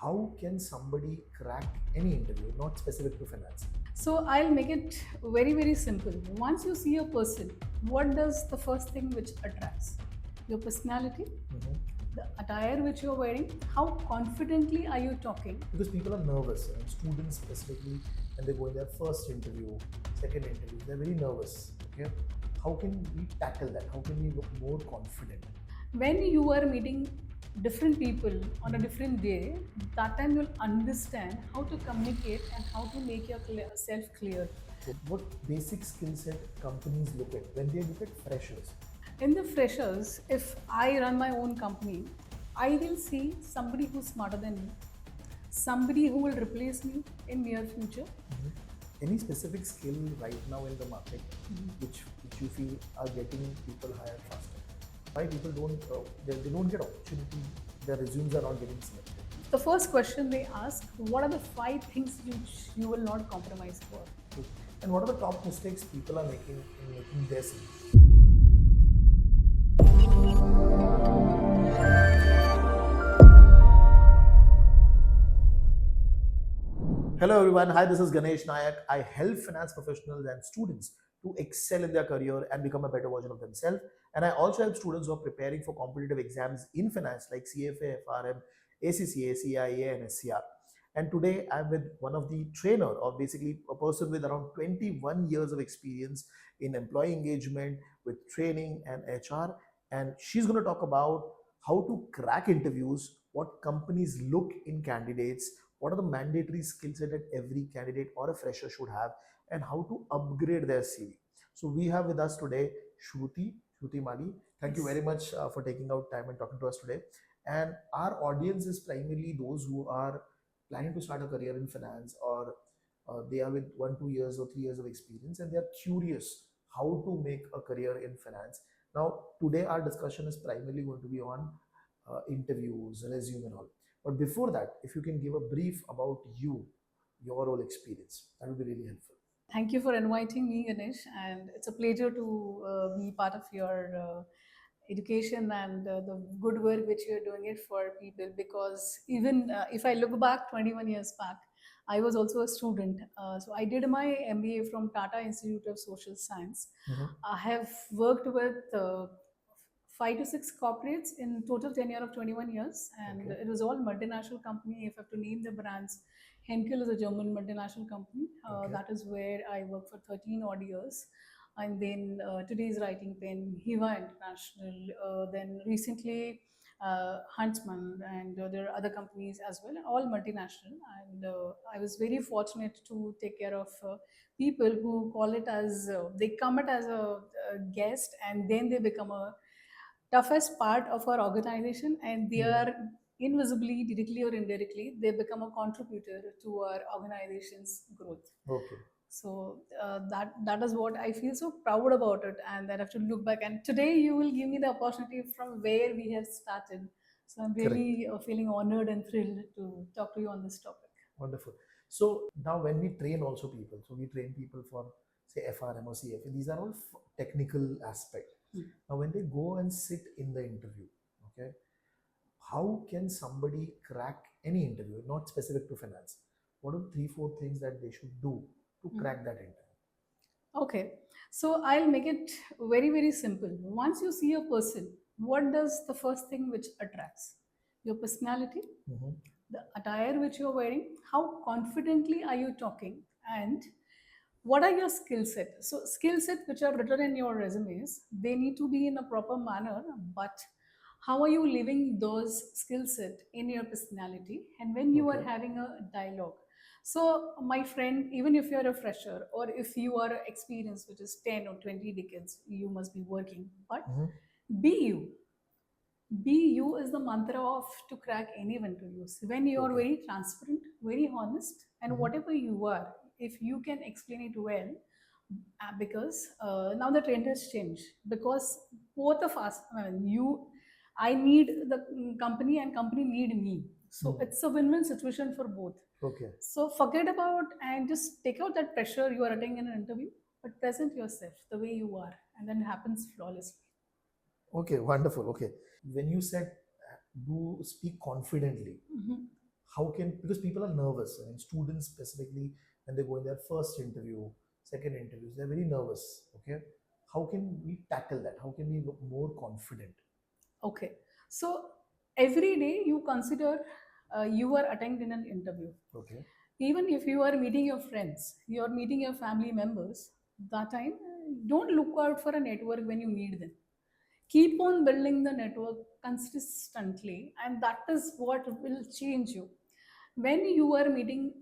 how can somebody crack any interview, not specific to finance? So I'll make it very, very simple. Once you see a person, what does the first thing which attracts? Your personality, the attire which you're wearing, how confidently are you talking? Because people are nervous, and students specifically, when they go in their first interview, second interview, they're very nervous. Okay, how can we tackle that? How can we look more confident? When you are meeting different people on a different day, that time you'll understand how to communicate and how to make yourself clear. So what basic skill set companies look at when they look at freshers? In the freshers, if I run my own company, I will see somebody who's smarter than me, somebody who will replace me in near future. Any specific skill right now in the market which you feel are getting people hired faster? Why people they don't get opportunity, their resumes are not getting selected? The first question they ask, what are the 5 things you will not compromise for? And what are the top mistakes people are making in making their CV? Hello everyone, hi, this is Ganesh Nayak. I help finance professionals and students to excel in their career and become a better version of themselves. And I also help students who are preparing for competitive exams in finance like CFA, FRM, ACCA, CIA, and SCR. And today I'm with one of the trainer, or basically a person with around 21 years of experience in employee engagement, with training and HR. And she's going to talk about how to crack interviews, what companies look in candidates, what are the mandatory skill set that every candidate or a fresher should have, and how to upgrade their CV. So we have with us today Shruti Mali. Thank you very much for taking out time and talking to us today. And our audience is primarily those who are planning to start a career in finance, or they are with 1-2 years or 3 years of experience, and they are curious how to make a career in finance. Now, today our discussion is primarily going to be on interviews, resume, and all. But before that, if you can give a brief about you, your role experience, that would be really helpful. Thank you for inviting me, Ganesh, and it's a pleasure to be part of your education and the good work which you're doing it for people. Because even if I look back 21 years back, I was also a student. So I did my MBA from Tata Institute of Social Science. I have worked with 5 to 6 corporates in total tenure of 21 years, and it was all multinational company. If I have to name the brands, Henkel is a German multinational company. That is where I worked for 13 odd years. And then today's writing pen, Hiva International, then recently Huntsman, and there are other companies as well, all multinational. And I was very fortunate to take care of people who call it as they come it as a guest, and then they become a toughest part of our organization, and they are invisibly, directly or indirectly, they become a contributor to our organization's growth. Okay. So that is what I feel so proud about it, and that I have to look back. And today you will give me the opportunity from where we have started. So I'm really feeling honored and thrilled to talk to you on this topic. Wonderful. So now when we train also people, so we train people for say FRM or CFA, these are all technical aspects. Now when they go and sit in the interview, okay, how can somebody crack any interview, not specific to finance? What are 3-4 things that they should do to crack that interview? Okay, so I'll make it very, very simple. Once you see a person, what does the first thing which attracts? Your personality, the attire which you're wearing, how confidently are you talking, and what are your skill set? So skill set which are written in your resumes, they need to be in a proper manner, but how are you living those skill set in your personality, and when you are having a dialogue? So my friend, even if you're a fresher or if you are experienced, which is 10 or 20 decades, you must be working, but be you. Be you is the mantra of to crack any interviews. When you are very transparent, very honest, and whatever you are, if you can explain it well, because now the trend has changed. Because both of us, I need the company and company need me. So it's a win-win situation for both. Okay. So forget about and just take out that pressure you are attending in an interview, but present yourself the way you are, and then it happens flawlessly. Okay, wonderful. Okay. When you said do speak confidently, how can, because people are nervous, I mean students specifically, when they go in their first interview, second interviews, they're very nervous. Okay, how can we tackle that? How can we look more confident? Okay. So every day you consider you are attending an interview. Okay. Even if you are meeting your friends, you are meeting your family members, that time don't look out for a network when you need them. Keep on building the network consistently, and that is what will change you. When you are meeting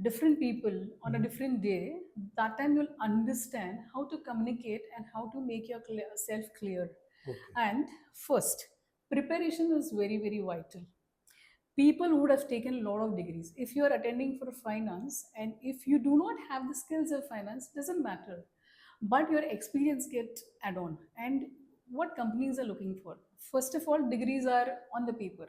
different people on a different day, that time you'll understand how to communicate and how to make yourself clear. Okay. And first, preparation is very, very vital. People would have taken a lot of degrees. If you are attending for finance and if you do not have the skills of finance, doesn't matter. But your experience get add on. And what companies are looking for? First of all, degrees are on the paper.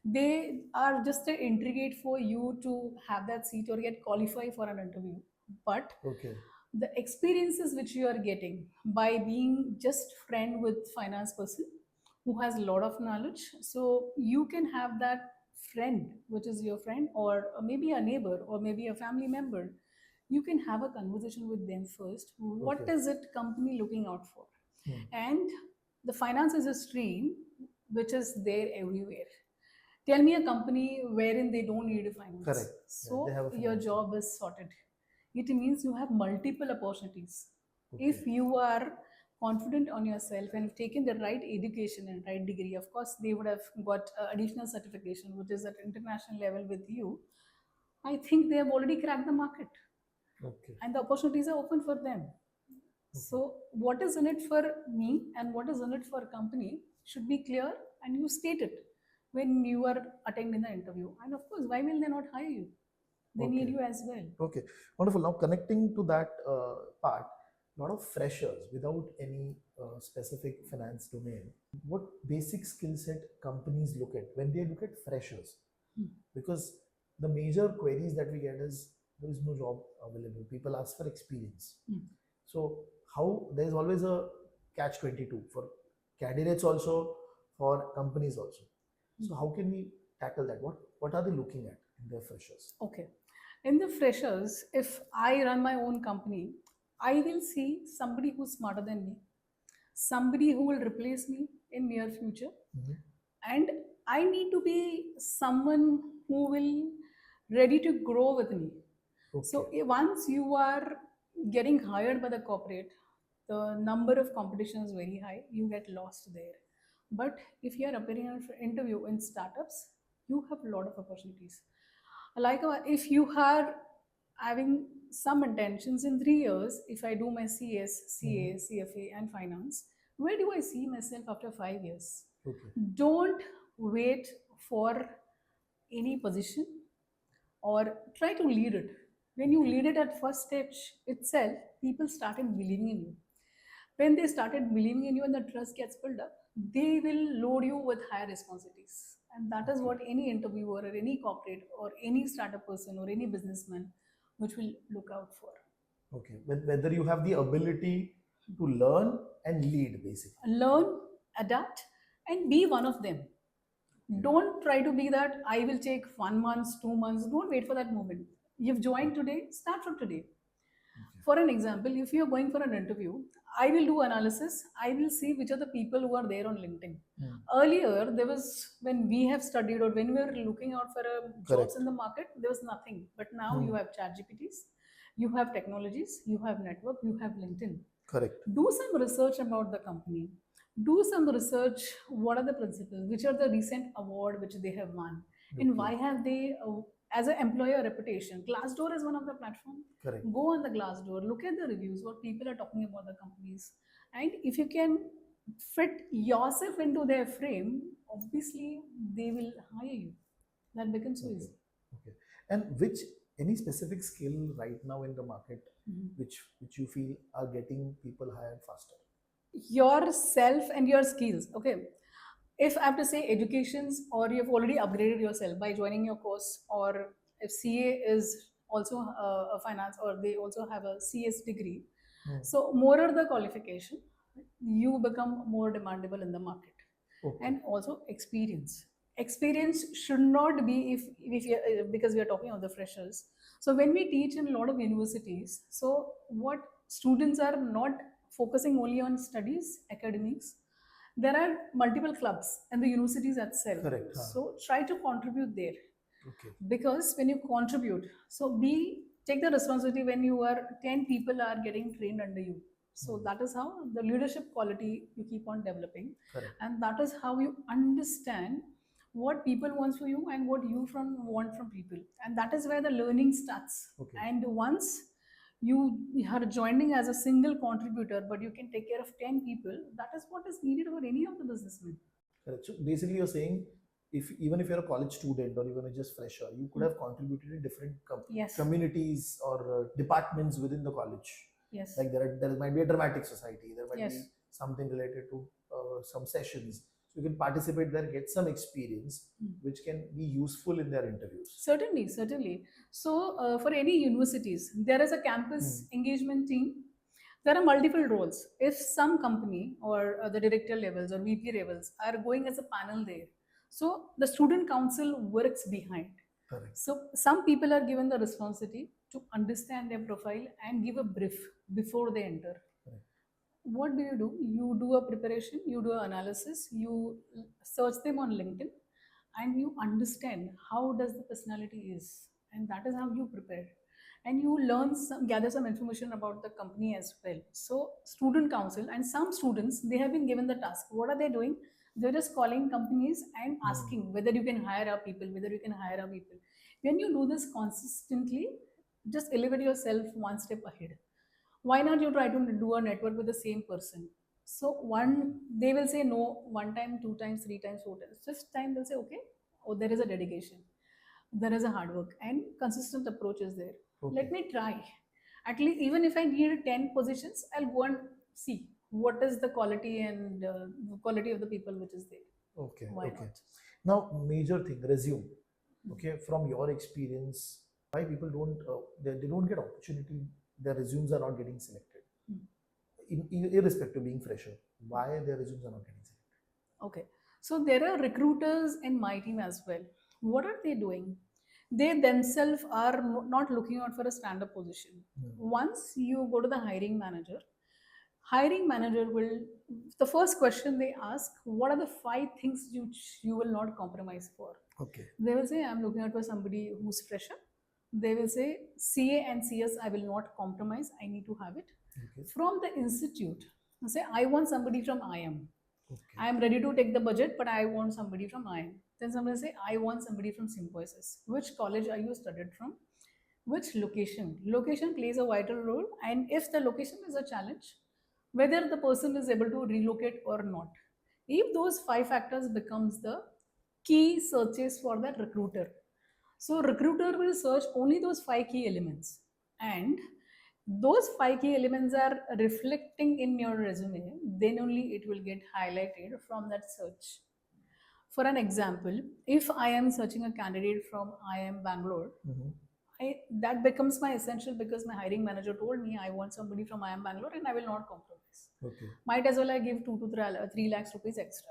They are just an intricate for you to have that seat or get qualified for an interview. But Okay. the experiences which you are getting by being just friend with finance person who has a lot of knowledge, so you can have that friend which is your friend or maybe a neighbor or maybe a family member. You can have a conversation with them first. What Okay. is it company looking out for? Hmm. And the finance is a stream which is there everywhere. Tell me a company wherein they don't need a finance. Correct. Yeah, they So have a your finance team. job is sorted. It means you have multiple opportunities. Okay. If you are confident on yourself and have taken the right education and right degree, of course they would have got additional certification which is at international level with you. I think they have already cracked the market Okay. and the opportunities are open for them. So what is in it for me and what is in it for a company should be clear, and you state it when you are attending the interview. And of course, why will they not hire you? They need Okay. you as well. Okay, wonderful. Now connecting to that part, a lot of freshers without any specific finance domain. What basic skill set companies look at when they look at freshers? Because the major queries that we get is there is no job available. People ask for experience. So how there is always a catch 22 for candidates also, for companies also. So how can we tackle that? What are they looking at in their freshers? Okay. In the freshers, if I run my own company, I will see somebody who's smarter than me, somebody who will replace me in near future, and I need to be someone who will ready to grow with me. Okay. So once you are getting hired by the corporate, the number of competition is very high. You get lost there. But if you are appearing for interview in startups, you have a lot of opportunities. Like if you are having some intentions in 3 years, if I do my CS, CA, CFA, and finance, where do I see myself after 5 years? Okay. Don't wait for any position or try to lead it. When you lead it at first stage itself, people started believing in you. When they started believing in you and the trust gets built up, they will load you with higher responsibilities. And that is what any interviewer or any corporate or any startup person or any businessman which will look out for. Okay. Whether you have the ability to learn and lead, basically. Learn, adapt, and be one of them. Don't try to be that I will take 1 month, 2 months. Don't wait for that moment. You've joined today, start from today. For an example, if you're going for an interview, I will do analysis. I will see which are the people who are there on LinkedIn. Earlier, there was when we have studied or when we were looking out for jobs in the market, there was nothing. But now you have chat GPTs, you have technologies, you have network, you have LinkedIn. Correct. Do some research about the company. Do some research. What are the principles? Which are the recent award which they have won? And why have they, as an employer reputation? Glassdoor is one of the platform. Correct. Go on the Glassdoor, look at the reviews, what people are talking about the companies, and if you can fit yourself into their frame, obviously they will hire you. That becomes so easy. Okay. And which any specific skill right now in the market which you feel are getting people hired faster? Yourself and your skills. Okay, if I have to say educations, or you've already upgraded yourself by joining your course, or if CA is also a finance or they also have a CS degree, so more are the qualification, you become more demandable in the market. And also experience. experience should not be if you, because we are talking about the freshers. So when we teach in a lot of universities, so what students are not focusing only on studies, academics. There are multiple clubs and the universities itself. Correct. So try to contribute there, Okay. because when you contribute, so be take the responsibility when you are 10 people are getting trained under you. So that is how the leadership quality you keep on developing. Correct. And that is how you understand what people want from you and what you from want from people, and that is where the learning starts. Okay. And once you are joining as a single contributor, but you can take care of 10 people, that is what is needed for any of the businessmen. Correct. So basically, you're saying if even if you're a college student or even a just fresher, you could have contributed in different Yes. communities or departments within the college. Yes. Like there might be a dramatic society, there might Yes. be something related to some sessions. So you can participate there, get some experience, which can be useful in their interviews. Certainly, certainly. So, for any universities, there is a campus engagement team. There are multiple roles. If some company or the director levels or VP levels are going as a panel there, so the student council works behind. Correct. So, some people are given the responsibility to understand their profile and give a brief before they enter. Correct. What do? You do a preparation, you do an analysis, you search them on LinkedIn, and you understand how does the personality is, and that is how you prepare, and you learn some, gather some information about the company as well. So student council, and some students, they have been given the task. What are they doing? They're just calling companies and asking whether you can hire our people, whether you can hire our people. When you do this consistently, just elevate yourself one step ahead. Why not you try to do a network with the same person? So one, they will say no one time, two times, three times, four times. Fifth time they'll say okay. Oh, there is a dedication, there is a hard work and consistent approach is there. Okay. Let me try. At least even if I need 10 positions, I'll go and see what is the quality and quality of the people which is there. Okay. Why Okay. not? Now, major thing, resume. Okay, from your experience, why people don't they don't get opportunity, their resumes are not getting selected, irrespective being fresher, why their resumes are not getting selected? Okay, so there are recruiters in my team as well. What are they doing? They themselves are not looking out for a stand-up position. Once you go to the hiring manager will, the first question they ask, what are the 5 things you will not compromise for? Okay. They will say, I'm looking out for somebody who's fresher. They will say, CA and CS, I will not compromise, I need to have it. Okay. From the institute, say, I want somebody from IM. Okay. I am ready to take the budget, but I want somebody from IM. Then somebody say, I want somebody from Symbiosis. Which college are you studied from? Which location? Location plays a vital role, and if the location is a challenge, whether the person is able to relocate or not. If those 5 factors becomes the key searches for that recruiter. So recruiter will search only those 5 key elements, and those 5 key elements are reflecting in your resume, then only it will get highlighted from that search. For an example, if I am searching a candidate from IIM Bangalore, that becomes my essential, because my hiring manager told me I want somebody from IIM Bangalore and I will not compromise. Okay. Might as well I give 2 to 3 lakhs rupees extra.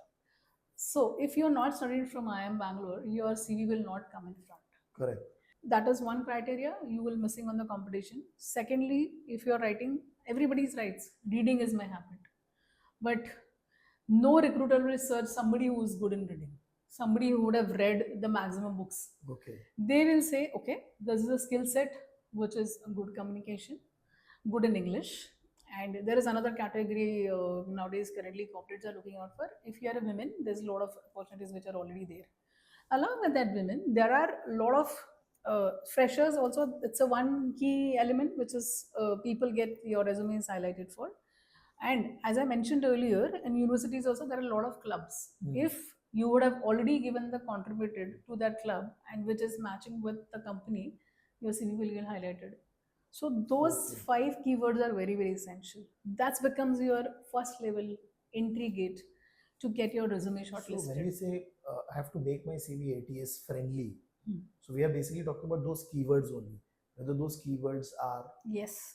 So if you're not studied from IIM Bangalore, your CV will not come in front. Correct. That is one criteria you will missing on the competition. Secondly, if you're writing, everybody's writes, reading is my habit. But no recruiter will search somebody who is good in reading, somebody who would have read the maximum books. Okay. They will say, okay, this is a skill set which is good communication, good in English. And there is another category nowadays currently corporates are looking out for. If you are a woman, there's a lot of opportunities which are already there. Along with that women, there are a lot of freshers also. It's a one key element which is people get your resumes highlighted for. And as I mentioned earlier, in universities also there are a lot of clubs. If you would have already given the contributed to that club and which is matching with the company, your CV will get highlighted. So those 5 keywords are very, very essential. That becomes your first level entry gate to get your resume shortlisted. So when we say I have to make my CV ATS friendly, so we are basically talking about those keywords only, whether those keywords are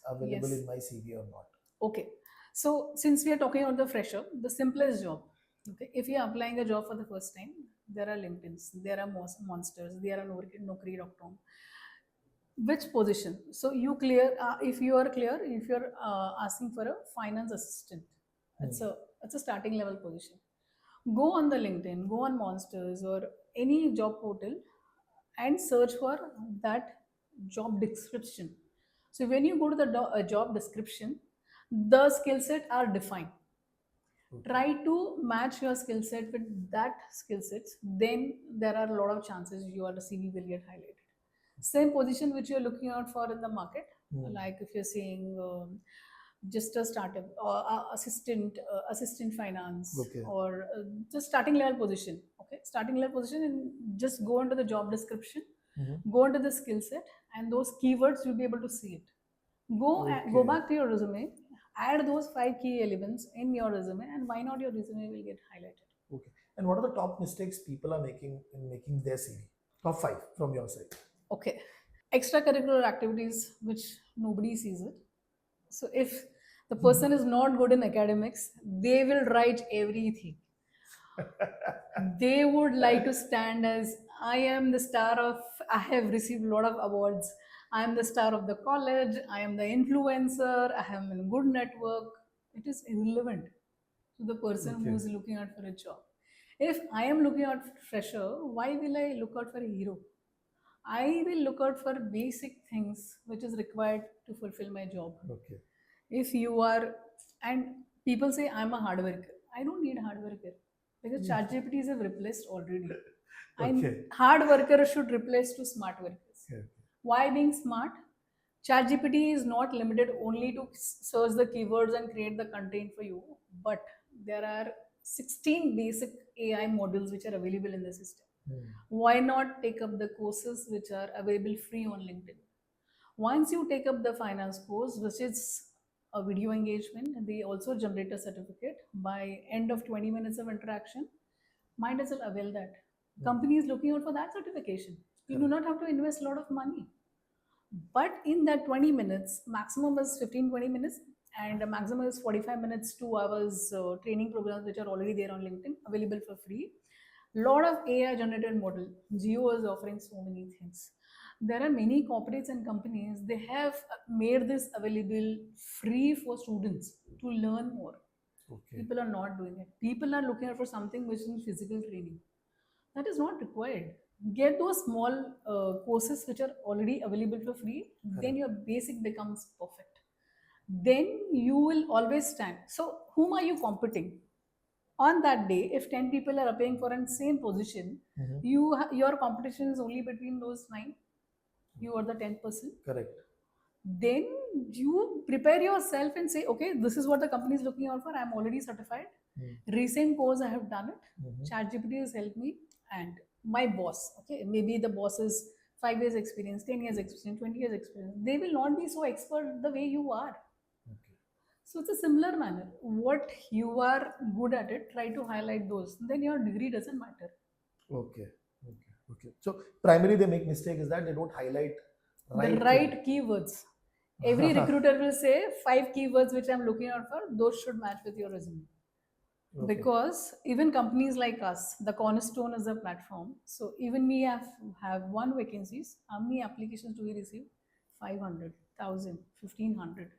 available in my CV or not. Okay. So since we are talking about the fresher, the simplest job, okay, if you are applying a job for the first time, there are LinkedIn's, there are monsters, there are Naukri.com. Which position? So you clear, if you are clear, if you're asking for a finance assistant, it's Hmm. a it's a starting level position. Go on the LinkedIn, go on Monsters or any job portal and search for that job description. So when you go to the job description, the skill set are defined. Okay. Try to match your skill set with that skill sets, then there are a lot of chances your CV will get highlighted. Same position which you're looking out for in the market, Hmm. like if you're seeing just a startup or assistant finance, Okay. or just starting level position. Okay, starting level position, and just go into the job description, Mhm. go into the skill set, and those keywords you'll be able to see it. Go Okay. back to your resume, add those 5 key elements in your resume, and why not your resume will get highlighted. Okay. And what are the top mistakes people are making in making their CV? Top five from your side. Okay, extracurricular activities which nobody sees it. So if the person is not good in academics, they will write everything. They would like to stand as, I am the star of, I have received a lot of awards, I am the star of the college, I am the influencer, I have a good network. It is irrelevant to the person who Okay. is looking out for a job. If I am looking out for fresher, why will I look out for a hero? I will look out for basic things which is required to fulfill my job. Okay. If you are, and people say I'm a hard worker, I don't need hard worker, because chat gpts have replaced already. And Okay. hard worker should replace to smart workers. Yeah. Why being smart? Chat gpt is not limited only to search the keywords and create the content for you, but there are 16 basic AI models which are available in the system. Hmm. Why not take up the courses which are available free on LinkedIn? Once you take up the finance course, which is a video engagement, and they also generate a certificate by end of 20 minutes of interaction, might as well avail that. Company is looking out for that certification. You do not have to invest a lot of money. But in that 20 minutes, maximum is 15-20 minutes, and a maximum is 45 minutes, 2 hours training programs which are already there on LinkedIn, available for free. Lot of AI generated model. Geo is offering so many things. There are many corporates and companies, they have made this available free for students to learn more. Okay. People are not doing it. People are looking out for something which is physical training. That is not required. Get those small courses which are already available for free, then your basic becomes perfect. Then you will always stand. So whom are you competing? On that day, if 10 people are applying for an same position, Mhm. your competition is only between those 9. You are the 10%. Correct. Then you prepare yourself and say, okay, this is what the company is looking out for. I'm already certified. Hmm. Recent course I have done it. Mhm. ChatGPT has helped me, and my boss, okay, maybe the boss is 5 years experience, 10 years experience, 20 years experience. They will not be so expert the way you are. Okay. So it's a similar manner. What you are good at it, try to highlight those. Then your degree doesn't matter. Okay. Okay. Okay. So primarily they make mistake is that they don't highlight The right thing. right keywords. Every recruiter will say 5 keywords which I'm looking out for, those should match with your resume. Okay. Because even companies like us, the cornerstone is a platform. So even we have one vacancies. How many applications do we receive? 500, 1,000, 1,500.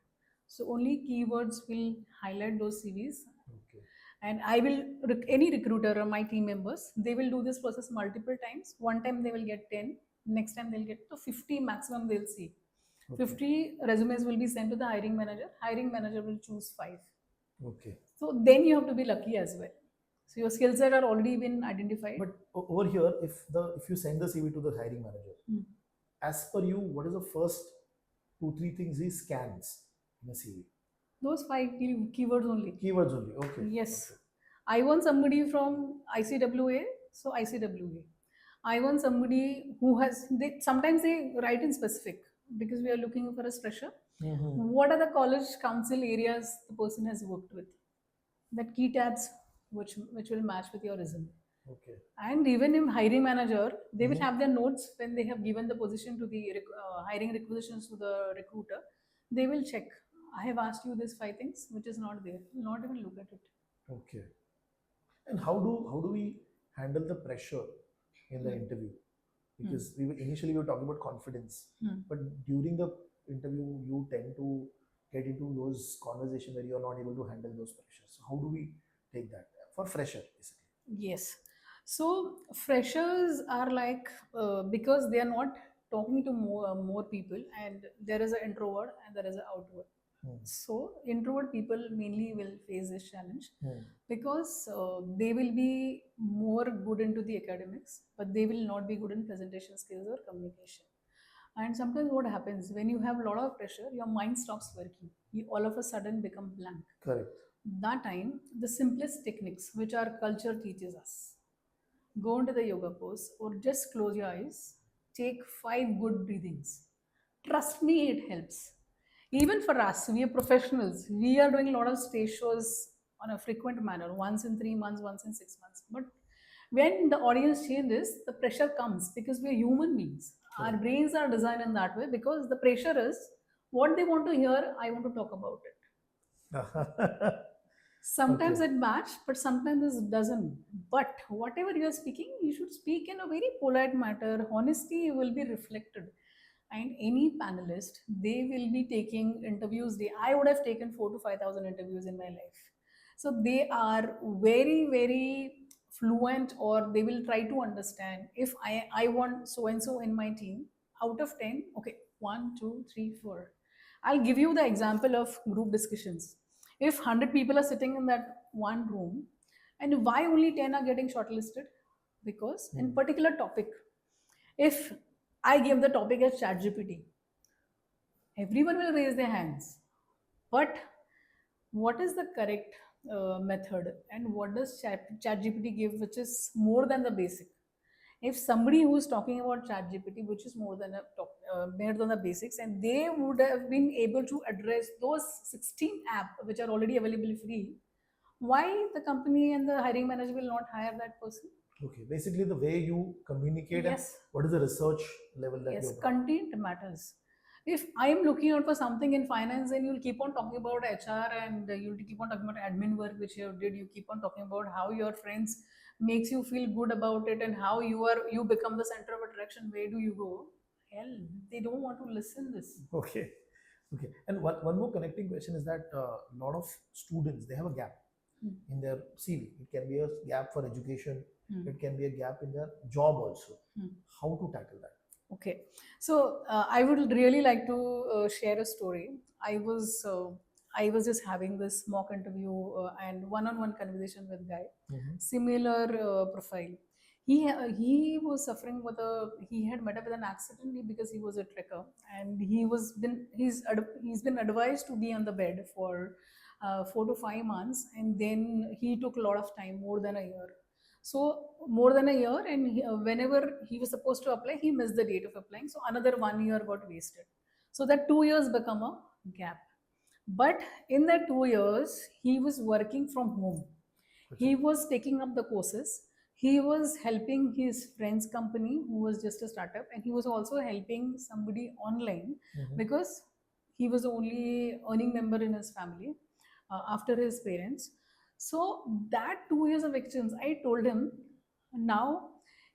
So only keywords will highlight those CVs. Okay. And I will, any recruiter or my team members, they will do this process multiple times. One time they will get 10, next time they'll get to 50 maximum, they'll see. Okay. 50 resumes will be sent to the hiring manager. Hiring manager will choose 5. Okay. So then you have to be lucky as well. So your skill set are already been identified. But over here, if you send the CV to the hiring manager, as per you, what is the first 2 3 things he scans in a CV? Those 5 keywords only. Keywords only. Okay. Yes. Okay. I want somebody from ICWA, so ICWA. I want somebody who has, they sometimes they write in specific, because we are looking for a fresher. Mhm. What are the college council areas the person has worked with? That key tabs which will match with your resume. Okay. And even in hiring manager, they will Mhm. have their notes when they have given the position to the hiring requisitions to the recruiter. They will check. I have asked you these 5 things, which is not there. Not even look at it. Okay. And how do we handle the pressure in the Hmm. interview? Because initially we were talking about confidence, but during the interview you tend to get into those conversations where you are not able to handle those pressures. So how do we take that for fresher, basically? Yes. So freshers are like because they are not talking to more people, and there is an introvert and there is an outward. Hmm. So introvert people mainly will face this challenge Hmm. because they will be more good into the academics, but they will not be good in presentation skills or communication. And sometimes what happens when you have a lot of pressure, your mind stops working. You all of a sudden become blank. Correct. That time, the simplest techniques which our culture teaches us, go into the yoga pose or just close your eyes, take 5 good breathings. Trust me, it helps. Even for us, we are professionals. We are doing a lot of stage shows on a frequent manner, once in 3 months, once in 6 months. But when the audience changes, the pressure comes because we are human beings. Our brains are designed in that way because the pressure is what they want to hear, I want to talk about it. Sometimes Okay. it match, but sometimes it doesn't. But whatever you are speaking, you should speak in a very polite manner. Honesty will be reflected. And any panelist, they will be taking interviews. I would have taken 4 to 5 thousand interviews in my life. So they are very, very fluent, or they will try to understand. If I want so and so in my team, out of 10, okay, 1, 2, 3, 4. I'll give you the example of group discussions. If 100 people are sitting in that one room, and why only 10 are getting shortlisted? Because in particular topic, if I give the topic as ChatGPT, everyone will raise their hands. But what is the correct method, and what does ChatGPT give, which is more than the basic? If somebody who is talking about ChatGPT, which is more than more than the basics, and they would have been able to address those 16 apps which are already available free, why the company and the hiring manager will not hire that person? Okay. Basically, the way you communicate and Yes. what is the research level that you Yes, have brought. content matters. If I am looking out for something in finance, then you'll keep on talking about HR, and you'll keep on talking about admin work which you did. You keep on talking about how your friends makes you feel good about it, and how you become the center of attraction. Where do you go? Hell, they don't want to listen this. Okay. Okay. And one more connecting question is that a lot of students, they have a gap in their CV. It can be a gap for education. It can be a gap in their job also. How to tackle that? Okay, so I would really like to share a story. I was uh, I was just having this mock interview and one-on-one conversation with guy, similar profile. He was suffering with he had met up with an accident because he was a trekker, and he's been advised to be on the bed for 4 to 5 months, and then he took a lot of time, more than a year. So more than a year, and whenever he was supposed to apply, he missed the date of applying. So another 1 year got wasted. So that 2 years become a gap. But in that 2 years, he was working from home. He was taking up the courses. He was helping his friend's company, who was just a startup, and he was also helping somebody online because he was the only earning member in his family after his parents. So that 2 years of experience, I told him, now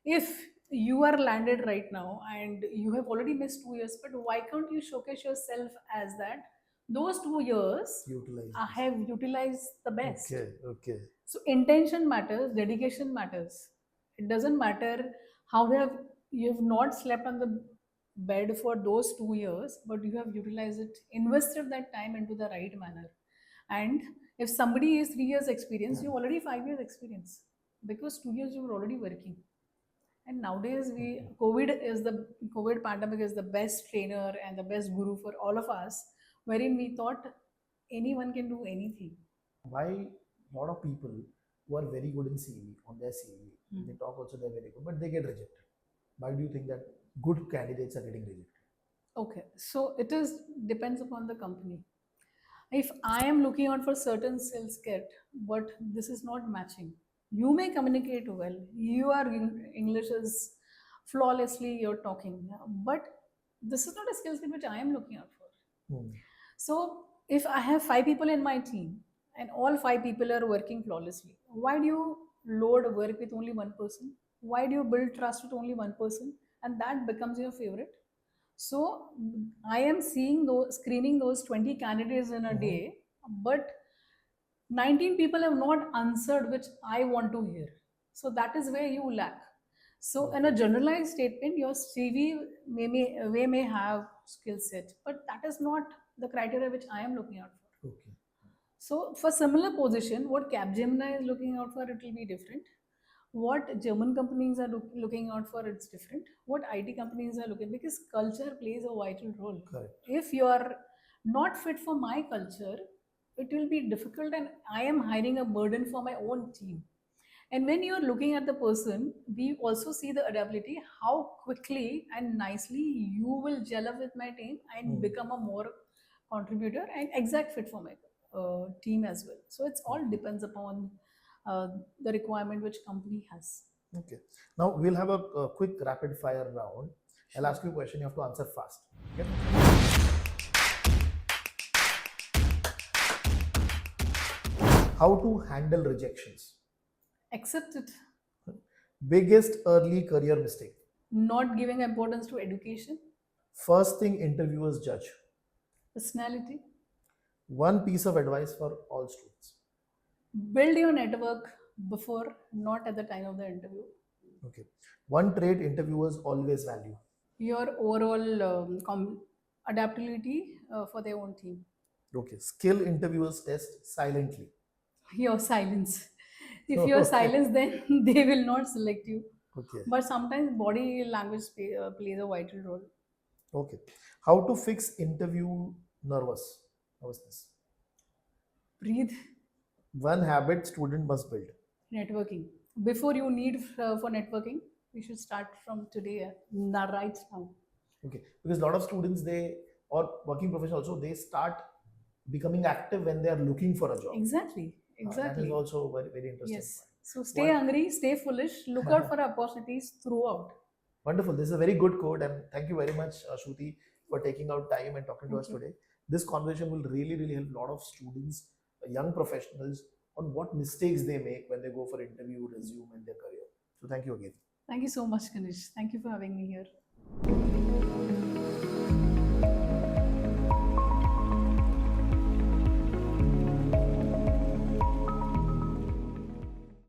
if you are landed right now and you have already missed 2 years, but why can't you showcase yourself as that? Those 2 years Utilize I this. have utilized the best. Okay. Okay. So intention matters, dedication matters. It doesn't matter how you have not slept on the bed for those 2 years, but you have utilized it, invested that time into the right manner. And if somebody is 3 years experience, you already 5 years experience because 2 years you were already working. And nowadays COVID pandemic is the best trainer and the best guru for all of us, wherein we thought anyone can do anything. Why a lot of people who are very good in CV, on their CV, they talk also they're very good, but they get rejected? Why do you think that good candidates are getting rejected? Okay, so it is depends upon the company. If I am looking out for certain skill set, but this is not matching, you may communicate well. You are English is flawlessly you're talking, but this is not a skill set which I am looking out for. Hmm. So if I have 5 people in my team and all 5 people are working flawlessly, why do you load work with only one person? Why do you build trust with only one person? And that becomes your favorite. So I am seeing those, screening those 20 candidates in a Mhm. day, but 19 people have not answered which I want to hear. So that is where you lack. So in a Okay. generalized statement, your CV may have skill set, but that is not the criteria which I am looking out for. Okay. So for similar position, what Capgemini is looking out for, it will be different. What German companies are looking out for, it's different. What IT companies are looking, because culture plays a vital role. Correct. If you are not fit for my culture, it will be difficult, and I am hiring a burden for my own team. And when you are looking at the person, we also see the adaptability, how quickly and nicely you will gel up with my team and become a more contributor and exact fit for my team as well. So it's all depends upon the requirement which company has. Okay. Now we'll have a quick rapid fire round. I'll Sure. ask you a question. You have to answer fast. Okay. How to handle rejections? Accept it. Biggest early career mistake? Not giving importance to education, First thing interviewers judge? personality. One piece of advice for all students. Build your network before, not at the time of the interview. Okay. One trait interviewers always value. Your overall adaptability for their own team. Okay. Skill interviewers test silently. Your silence. If you're Okay. silence, then they will not select you. Okay. But sometimes body language plays a vital role. Okay. How to fix interview nervousness? Breathe. One habit student must build. Networking. Before you need for networking, we should start from today, right now. Okay. Because a lot of students, they, or working professionals also, they start becoming active when they are looking for a job. Exactly. That is Exactly. also very, very interesting Yes. point. So stay One- hungry, stay foolish, look out for opportunities throughout. Wonderful. This is a very good quote, and thank you very much, Shruti, for taking out time and talking to Thank us you. today. This conversation will really, really help a lot of students, young professionals, on what mistakes they make when they go for interview, resume, and their career. So, thank you again. Thank you so much, Ganesh. Thank you for having me here.